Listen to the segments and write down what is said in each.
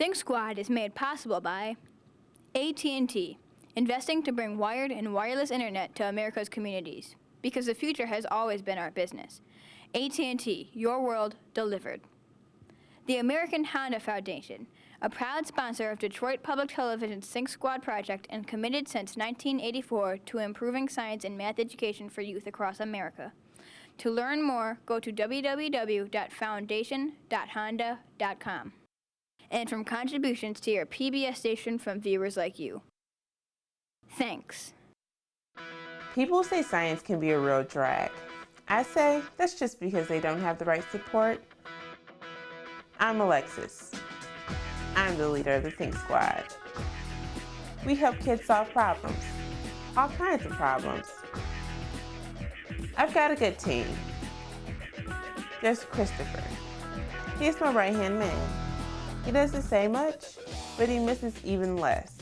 Think Squad is made possible by AT&T, investing to bring wired and wireless internet to America's communities, because the future has always been our business. AT&T, your world delivered. The American Honda Foundation, a proud sponsor of Detroit Public Television's Think Squad project and committed since 1984 to improving science and math education for youth across America. To learn more, go to www.foundation.honda.com. And from contributions to your PBS station from viewers like you. Thanks. People say science can be a real drag. I say that's just because they don't have the right support. I'm Alexis. I'm the leader of the Think Squad. We help kids solve problems, all kinds of problems. I've got a good team. There's Christopher. He's my right-hand man. He doesn't say much, but he misses even less.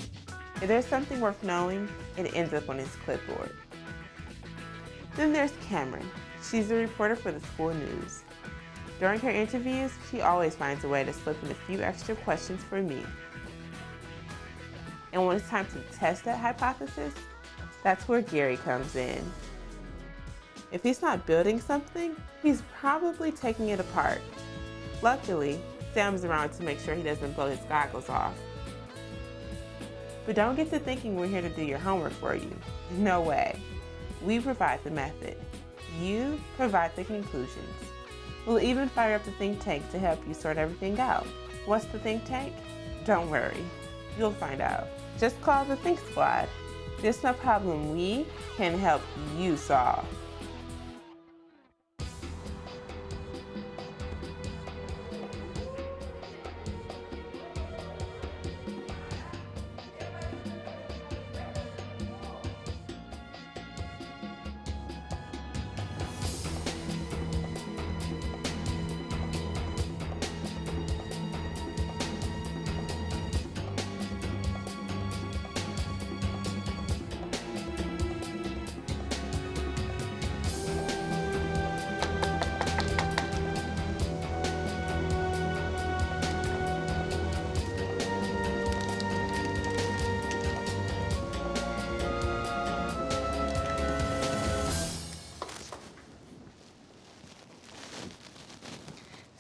If there's something worth knowing, it ends up on his clipboard. Then there's Cameron. She's the reporter for the school news. During her interviews, she always finds a way to slip in a few extra questions for me. And when it's time to test that hypothesis, that's where Gary comes in. If he's not building something, he's probably taking it apart. Luckily, Sam's around to make sure he doesn't blow his goggles off. But don't get to thinking we're here to do your homework for you. No way. We provide the method. You provide the conclusions. We'll even fire up the think tank to help you sort everything out. What's the think tank? Don't worry. You'll find out. Just call the Think Squad. There's no problem we can help you solve.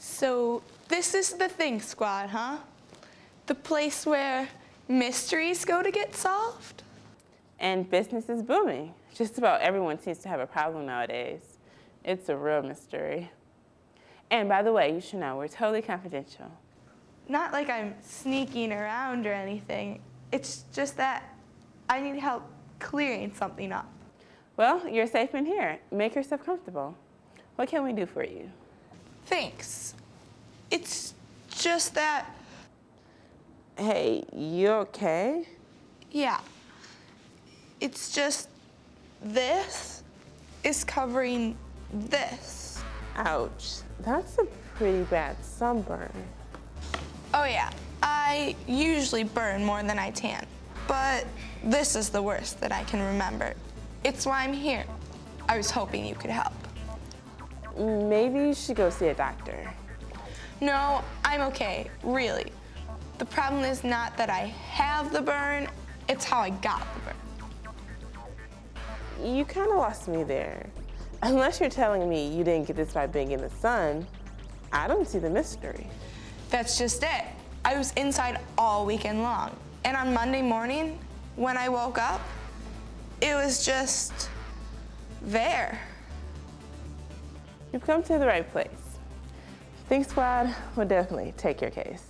So this is the Think Squad, huh? The place where mysteries go to get solved? And business is booming. Just about everyone seems to have a problem nowadays. It's a real mystery. And by the way, you should know, we're totally confidential. Not like I'm sneaking around or anything. It's just that I need help clearing something up. Well, you're safe in here. Make yourself comfortable. What can we do for you? Thanks. It's just that... Hey, you okay? Yeah. It's just this is covering this. Ouch. That's a pretty bad sunburn. Oh yeah, I usually burn more than I tan, but this is the worst that I can remember. It's why I'm here. I was hoping you could help. Maybe you should go see a doctor. No, I'm okay, really. The problem is not that I have the burn, it's how I got the burn. You kind of lost me there. Unless you're telling me you didn't get this by being in the sun, I don't see the mystery. That's just it. I was inside all weekend long. And on Monday morning, when I woke up, it was just there. You've come to the right place. Think Squad will definitely take your case.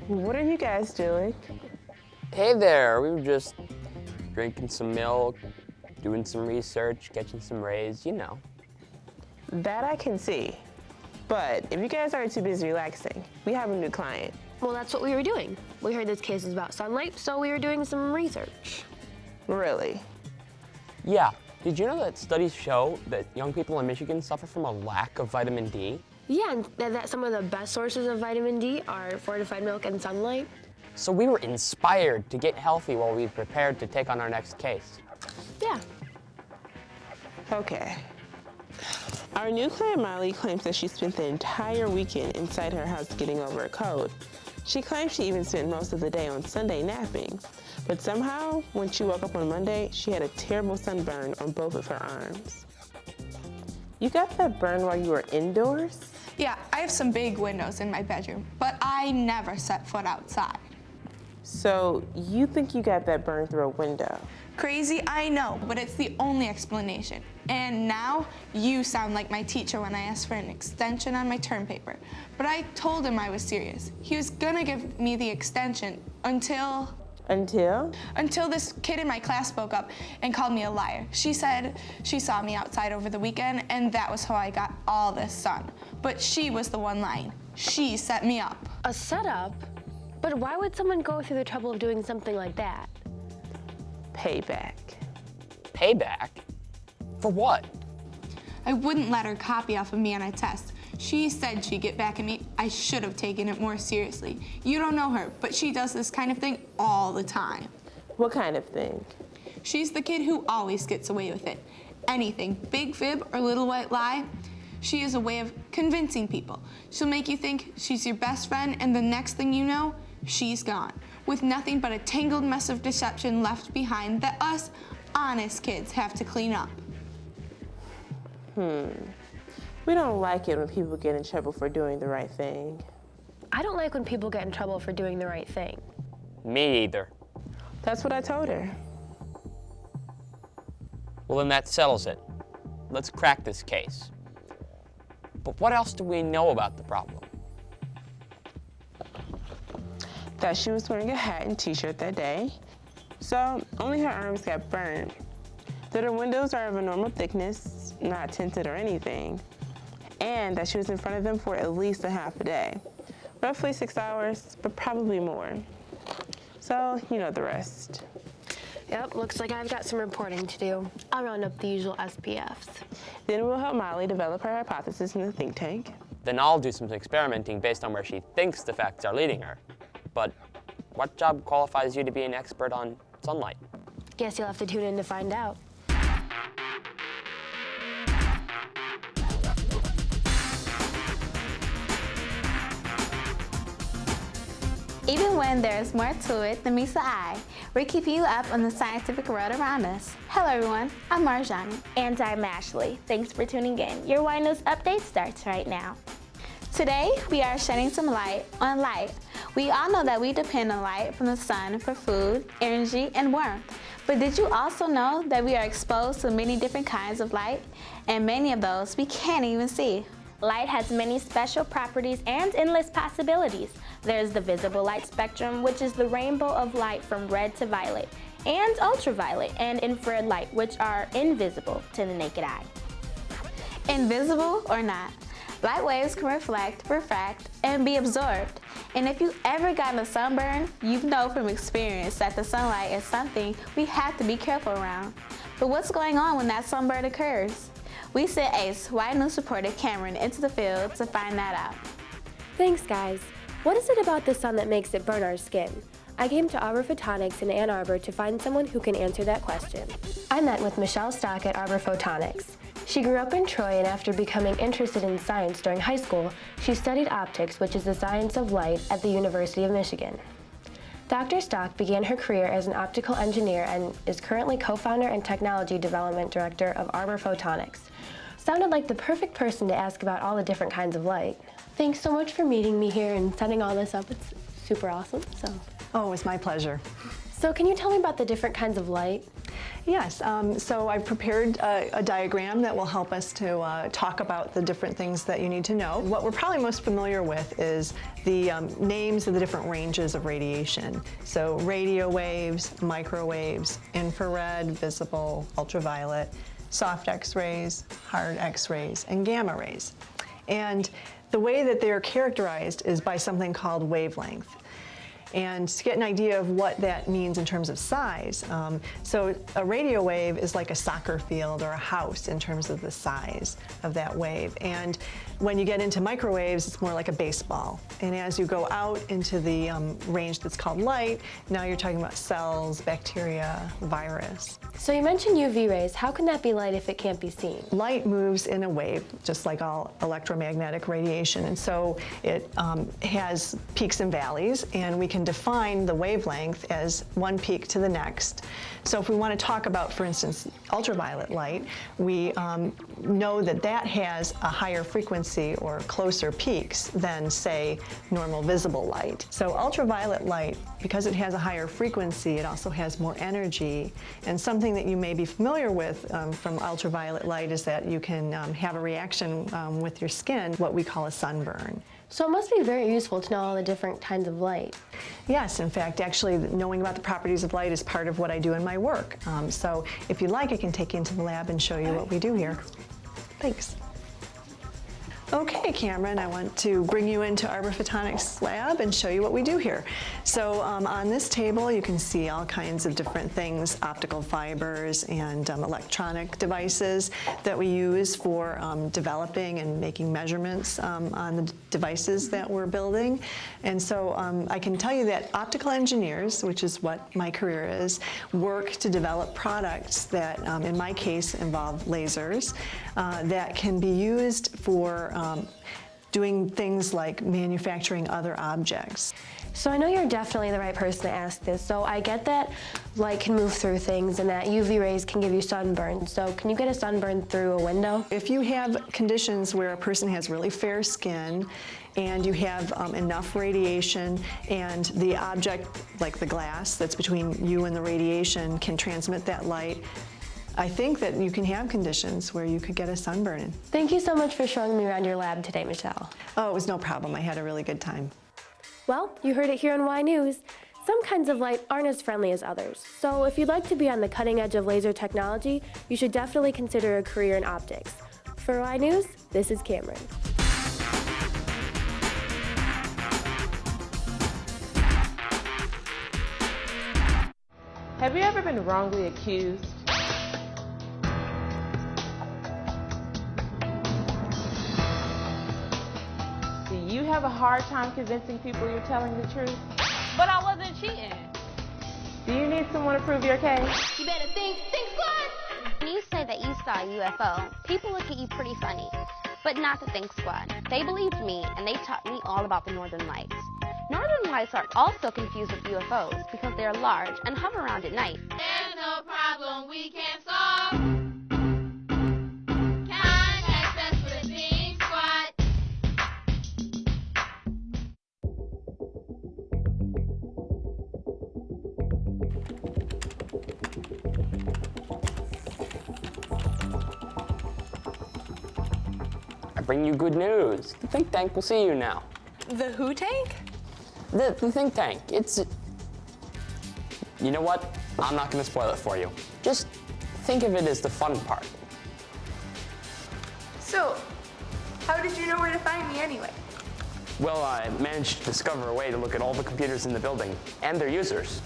What are you guys doing? Hey there, we were just drinking some milk, doing some research, catching some rays, you know. That I can see. But if you guys aren't too busy relaxing, we have a new client. Well, that's what we were doing. We heard this case is about sunlight, so we were doing some research. Really? Yeah, did you know that studies show that young people in Michigan suffer from a lack of vitamin D? Yeah, and that some of the best sources of vitamin D are fortified milk and sunlight. So we were inspired to get healthy while we prepared to take on our next case. Yeah. Okay. Our new client, Molly, claims that she spent the entire weekend inside her house getting over a cold. She claims she even spent most of the day on Sunday napping. But somehow, when she woke up on Monday, she had a terrible sunburn on both of her arms. You got that burn while you were indoors? Yeah, I have some big windows in my bedroom, but I never set foot outside. So you think you got that burn through a window? Crazy, I know, but it's the only explanation. And now you sound like my teacher when I asked for an extension on my term paper. But I told him I was serious. He was gonna give me the extension until this kid in my class spoke up and called me a liar. She said she saw me outside over the weekend and that was how I got all this sun. But she was the one lying. She set me up. A setup? But why would someone go through the trouble of doing something like that? Payback. Payback? For what? I wouldn't let her copy off of me on a test. She said she'd get back at me. I should have taken it more seriously. You don't know her, but she does this kind of thing all the time. What kind of thing? She's the kid who always gets away with it. Anything, big fib or little white lie, she has a way of convincing people. She'll make you think she's your best friend, and the next thing you know, she's gone, with nothing but a tangled mess of deception left behind that us honest kids have to clean up. We don't like it when people get in trouble for doing the right thing. I don't like when people get in trouble for doing the right thing. Me either. That's what I told her. Well, then that settles it. Let's crack this case. But what else do we know about the problem? That she was wearing a hat and t-shirt that day, so only her arms got burned. That her windows are of a normal thickness, not tinted or anything, and that she was in front of them for at least a half a day. Roughly 6 hours, but probably more. So, you know the rest. Yep, looks like I've got some reporting to do. I'll round up the usual SPFs. Then we'll help Molly develop her hypothesis in the think tank. Then I'll do some experimenting based on where she thinks the facts are leading her. But what job qualifies you to be an expert on sunlight? Guess you'll have to tune in to find out. Even when there's more to it than meets the eye, we're keeping you up on the scientific world around us. Hello everyone, I'm Marjani. And I'm Ashley. Thanks for tuning in. Your Y News update starts right now. Today, we are shedding some light on light. We all know that we depend on light from the sun for food, energy, and warmth. But did you also know that we are exposed to many different kinds of light? And many of those we can't even see. Light has many special properties and endless possibilities. There's the visible light spectrum, which is the rainbow of light from red to violet, and ultraviolet and infrared light, which are invisible to the naked eye. Invisible or not, light waves can reflect, refract, and be absorbed. And if you've ever gotten a sunburn, you know from experience that the sunlight is something we have to be careful around. But what's going on when that sunburn occurs? We sent Ace, Y News reporter Cameron, into the field to find that out. Thanks, guys. What is it about the sun that makes it burn our skin? I came to Arbor Photonics in Ann Arbor to find someone who can answer that question. I met with Michelle Stock at Arbor Photonics. She grew up in Troy, and after becoming interested in science during high school, she studied optics, which is the science of light, at the University of Michigan. Dr. Stock began her career as an optical engineer and is currently co-founder and technology development director of Arbor Photonics. Sounded like the perfect person to ask about all the different kinds of light. Thanks so much for meeting me here and setting all this up. It's super awesome. Oh, it was my pleasure. So can you tell me about the different kinds of light? Yes, so I've prepared a diagram that will help us to talk about the different things that you need to know. What we're probably most familiar with is the names of the different ranges of radiation. So radio waves, microwaves, infrared, visible, ultraviolet, soft X-rays, hard X-rays, and gamma rays. And the way that they're characterized is by something called wavelength. And to get an idea of what that means in terms of size, so a radio wave is like a soccer field or a house in terms of the size of that wave. And when you get into microwaves, it's more like a baseball. And as you go out into the range that's called light, now you're talking about cells, bacteria, virus. So you mentioned UV rays. How can that be light if it can't be seen? Light moves in a wave, just like all electromagnetic radiation. And so it has peaks and valleys, and we can define the wavelength as one peak to the next. So if we want to talk about, for instance, ultraviolet light, we know that that has a higher frequency or closer peaks than, say, normal visible light. So ultraviolet light, because it has a higher frequency, it also has more energy. And something that you may be familiar with from ultraviolet light is that you can have a reaction with your skin, what we call a sunburn. So it must be very useful to know all the different kinds of light. Yes, in fact, actually knowing about the properties of light is part of what I do in my work. So if you'd like, I can take you into the lab and show you what we do here. Thanks. Okay, Cameron, I want to bring you into Arbor Photonics lab and show you what we do here. So on this table, you can see all kinds of different things, optical fibers and electronic devices that we use for developing and making measurements on the devices that we're building. And so I can tell you that optical engineers, which is what my career is, work to develop products that, in my case, involve lasers that can be used for doing things like manufacturing other objects. So I know you're definitely the right person to ask this. So I get that light can move through things and that UV rays can give you sunburn. So can you get a sunburn through a window? If you have conditions where a person has really fair skin and you have enough radiation and the object, like the glass that's between you and the radiation, can transmit that light, I think that you can have conditions where you could get a sunburn. Thank you so much for showing me around your lab today, Michelle. Oh, it was no problem. I had a really good time. Well, you heard it here on Y News. Some kinds of light aren't as friendly as others. So if you'd like to be on the cutting edge of laser technology, you should definitely consider a career in optics. For Y News, this is Cameron. Have you ever been wrongly accused? Do you have a hard time convincing people you're telling the truth? But I wasn't cheating. Do you need someone to prove your case? You better think squad. When you say that you saw a UFO, people look at you pretty funny. But not the Think Squad. They believed me, and they taught me all about the Northern Lights. Northern Lights are also confused with UFOs because they are large and hover around at night. There's no problem we can't solve. Contact us for the Think Squad. I bring you good news. The think tank will see you now. The who tank? The think tank, it's... You know what? I'm not gonna spoil it for you. Just think of it as the fun part. So, how did you know where to find me anyway? Well, I managed to discover a way to look at all the computers in the building and their users.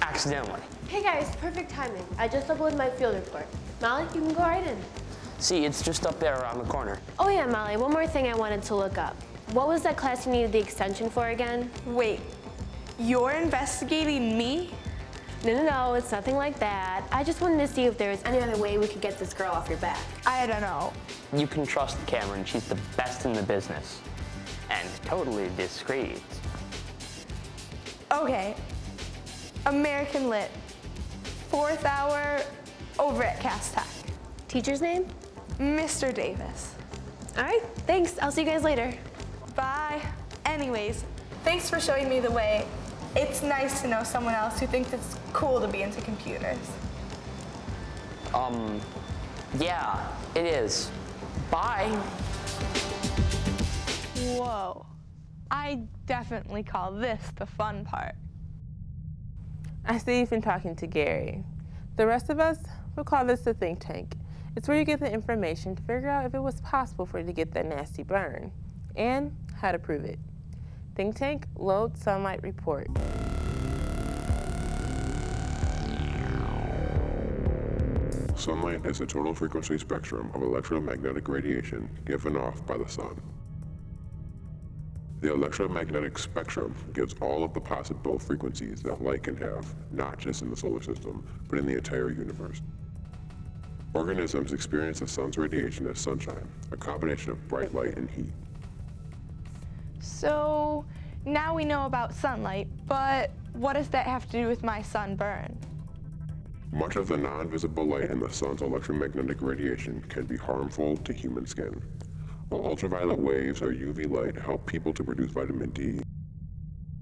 Accidentally. Hey guys, perfect timing. I just uploaded my field report. Molly, you can go right in. See, it's just up there around the corner. Oh yeah, Molly, one more thing I wanted to look up. What was that class you needed the extension for again? Wait, you're investigating me? No, it's nothing like that. I just wanted to see if there was any other way we could get this girl off your back. I don't know. You can trust Cameron. She's the best in the business. And totally discreet. Okay, American Lit, 4th hour, over at Cass Tech. Teacher's name? Mr. Davis. All right, thanks. I'll see you guys later. Bye. Anyways, thanks for showing me the way. It's nice to know someone else who thinks it's cool to be into computers. Yeah, it is. Bye. Whoa. I definitely call this the fun part. I see you've been talking to Gary. The rest of us, we'll call this the think tank. It's where you get the information to figure out if it was possible for you to get that nasty burn, and how to prove it. Think tank, load sunlight report. Sunlight is the total frequency spectrum of electromagnetic radiation given off by the sun. The electromagnetic spectrum gives all of the possible frequencies that light can have, not just in the solar system, but in the entire universe. Organisms experience the sun's radiation as sunshine, a combination of bright light and heat. So now we know about sunlight, but what does that have to do with my sunburn? Much of the non-visible light in the sun's electromagnetic radiation can be harmful to human skin. While ultraviolet waves or UV light help people to produce vitamin D,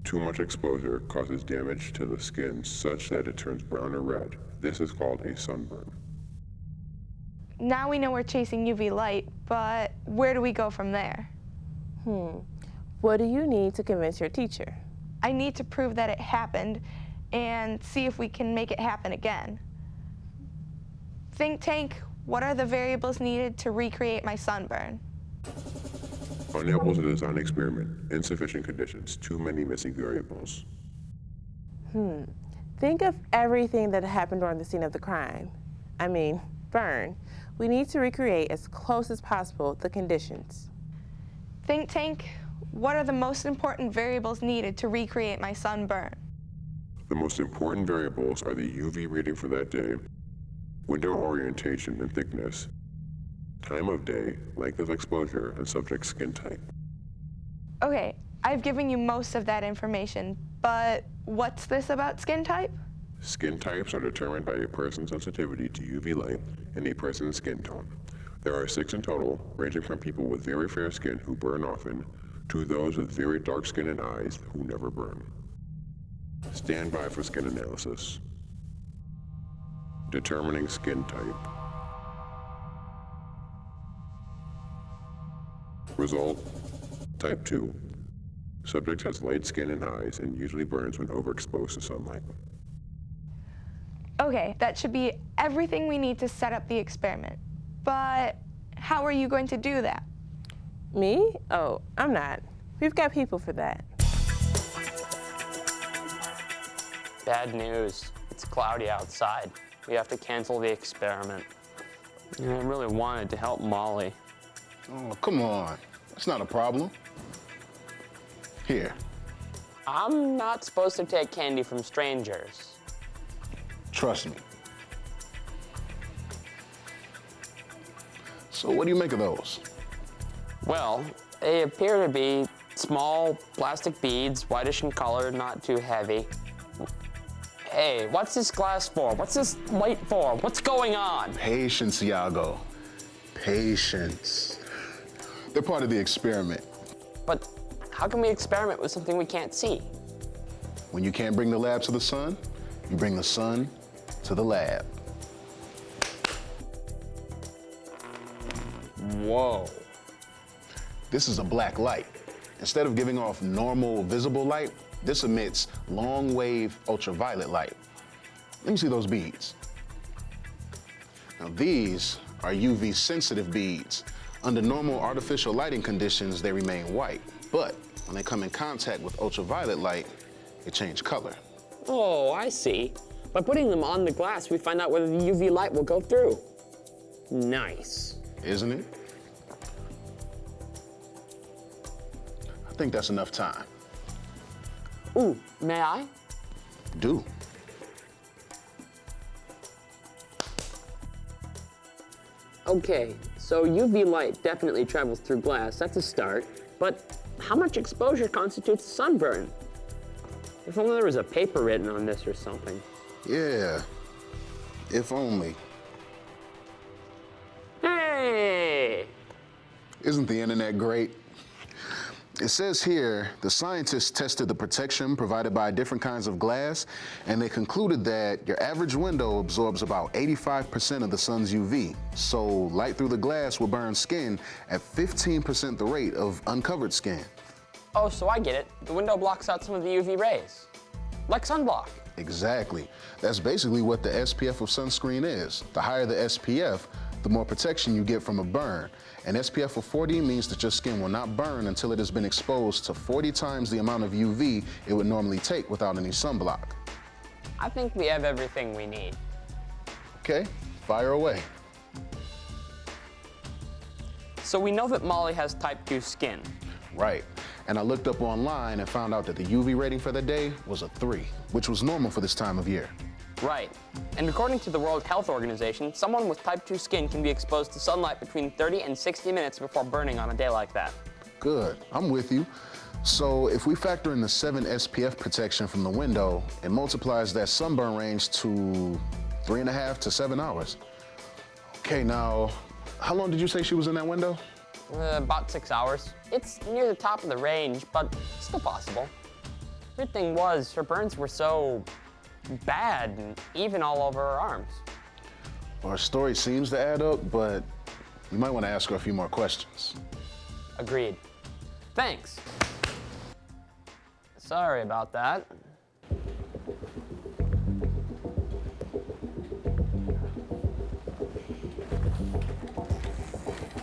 too much exposure causes damage to the skin such that it turns brown or red. This is called a sunburn. Now we know we're chasing UV light, but where do we go from there? What do you need to convince your teacher? I need to prove that it happened and see if we can make it happen again. Think tank, what are the variables needed to recreate my sunburn? Unable to design an experiment, insufficient conditions, too many missing variables. Think of everything that happened during the scene of the crime. Burn. We need to recreate as close as possible the conditions. Think tank, what are the most important variables needed to recreate my sunburn? The most important variables are the UV reading for that day, window orientation and thickness, time of day, length of exposure, and subject skin type. Okay, I've given you most of that information, but what's this about skin type? Skin types are determined by a person's sensitivity to UV light and a person's skin tone. There are 6 in total, ranging from people with very fair skin who burn often to those with very dark skin and eyes who never burn. Stand by for skin analysis. Determining skin type. Result, type 2. Subject has light skin and eyes and usually burns when overexposed to sunlight. Okay, that should be everything we need to set up the experiment. But how are you going to do that? Me? Oh, I'm not. We've got people for that. Bad news. It's cloudy outside. We have to cancel the experiment. I really wanted to help Molly. Oh, come on. That's not a problem. Here. I'm not supposed to take candy from strangers. Trust me. So what do you make of those? Well, they appear to be small plastic beads, whitish in color, not too heavy. Hey, what's this glass for? What's this light for? What's going on? Patience, Iago. Patience. They're part of the experiment. But how can we experiment with something we can't see? When you can't bring the lab to the sun, you bring the sun to the lab. Whoa. This is a black light. Instead of giving off normal visible light, this emits long-wave ultraviolet light. Let me see those beads. Now these are UV-sensitive beads. Under normal artificial lighting conditions, they remain white. But when they come in contact with ultraviolet light, they change color. Oh, I see. By putting them on the glass, we find out whether the UV light will go through. Nice. Isn't it? I think that's enough time. Ooh, may I? Do. Okay, so UV light definitely travels through glass. That's a start. But how much exposure constitutes a sunburn? If only there was a paper written on this or something. Yeah, if only. Hey! Isn't the internet great? It says here, the scientists tested the protection provided by different kinds of glass, and they concluded that your average window absorbs about 85% of the sun's UV. So light through the glass will burn skin at 15% the rate of uncovered skin. Oh, so I get it. The window blocks out some of the UV rays. Like sunblock. Exactly. That's basically what the SPF of sunscreen is. The higher the SPF, the more protection you get from a burn. An SPF of 40 means that your skin will not burn until it has been exposed to 40 times the amount of UV it would normally take without any sunblock. I think we have everything we need. Okay, fire away. So we know that Molly has type 2 skin. Right. And I looked up online and found out that the UV rating for the day was a 3, which was normal for this time of year. Right. And according to the World Health Organization, someone with type 2 skin can be exposed to sunlight between 30 and 60 minutes before burning on a day like that. Good, I'm with you. So if we factor in the 7 SPF protection from the window, it multiplies that sunburn range to 3.5 to 7 hours. Okay, now, how long did you say she was in that window? About 6 hours. It's near the top of the range, but still possible. Weird thing was, her burns were so bad and even all over her arms. Well, her story seems to add up, but you might want to ask her a few more questions. Agreed. Thanks. Sorry about that.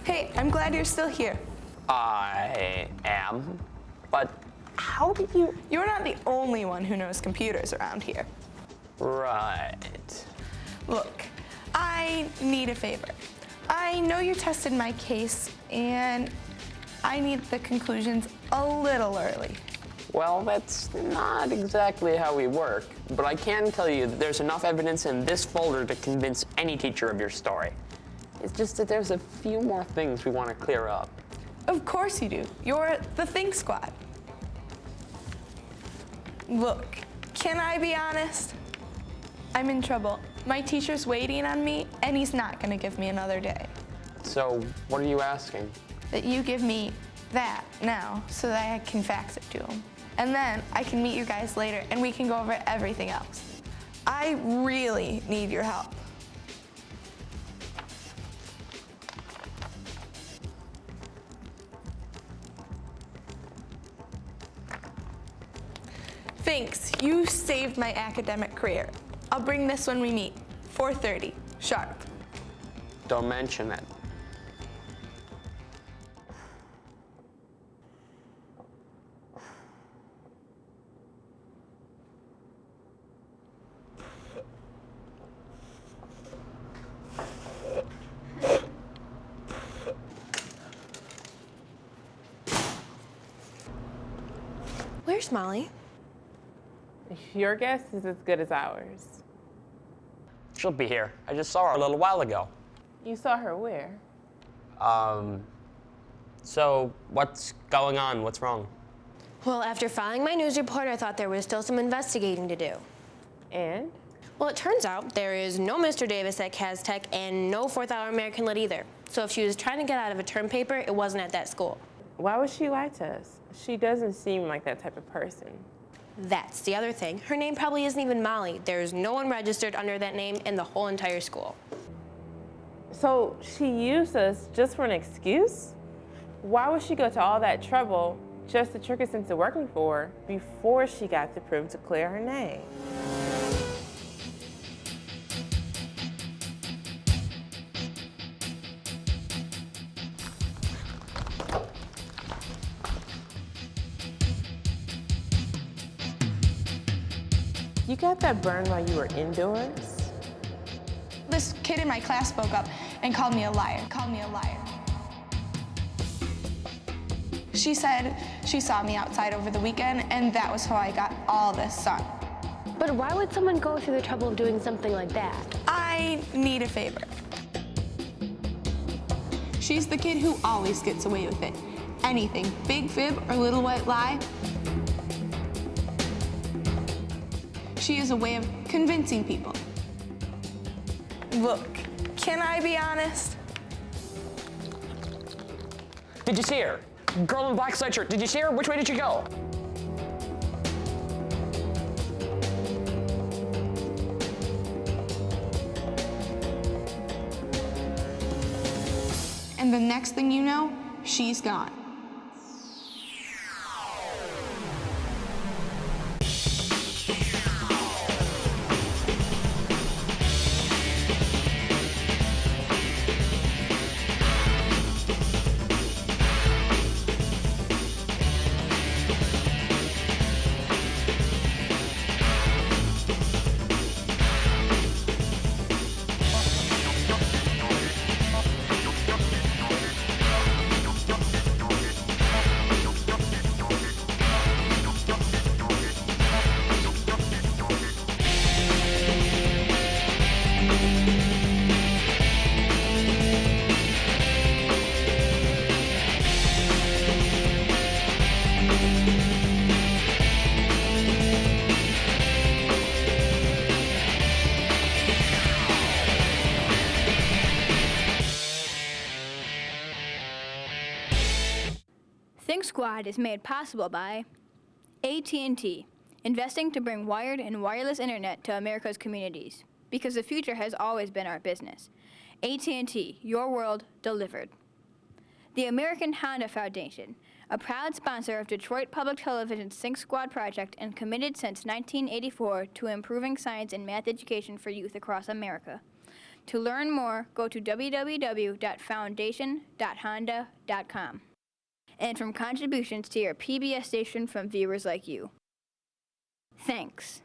Hey, I'm glad you're still here. I am, but how did you? You're not the only one who knows computers around here. Right. Look, I need a favor. I know you tested my case, and I need the conclusions a little early. Well, that's not exactly how we work, but I can tell you that there's enough evidence in this folder to convince any teacher of your story. It's just that there's a few more things we want to clear up. Of course you do. You're the Think Squad. Look, can I be honest? I'm in trouble. My teacher's waiting on me, and he's not gonna give me another day. So, what are you asking? That you give me that now so that I can fax it to him. And then I can meet you guys later, and we can go over everything else. I really need your help. Thanks, you saved my academic career. I'll bring this when we meet, 4:30, sharp. Don't mention it. Where's Molly? Your guess is as good as ours. She'll be here. I just saw her a little while ago. You saw her where? So what's going on? What's wrong? Well, after filing my news report, I thought there was still some investigating to do. And? Well, it turns out there is no Mr. Davis at CasTech and no 4th Hour American Lit either. So if she was trying to get out of a term paper, it wasn't at that school. Why would she lie to us? She doesn't seem like that type of person. That's the other thing. Her name probably isn't even Molly. There's no one registered under that name in the whole entire school. So she used us just for an excuse? Why would she go to all that trouble just to trick us into working for her before she got the proof to clear her name? You got that burn while you were indoors? This kid in my class spoke up and called me a liar, She said she saw me outside over the weekend, and that was how I got all this sun. But why would someone go through the trouble of doing something like that? I need a favor. She's the kid who always gets away with it. Anything, big fib or little white lie. She has a way of convincing people. Look, can I be honest? Did you see her? Girl in black sweatshirt, did you see her? Which way did she go? And the next thing you know, she's gone. Think Squad is made possible by AT&T, investing to bring wired and wireless internet to America's communities, because the future has always been our business. AT&T, your world delivered. The American Honda Foundation, a proud sponsor of Detroit Public Television's Think Squad project and committed since 1984 to improving science and math education for youth across America. To learn more, go to www.foundation.honda.com. And from contributions to your PBS station from viewers like you. Thanks.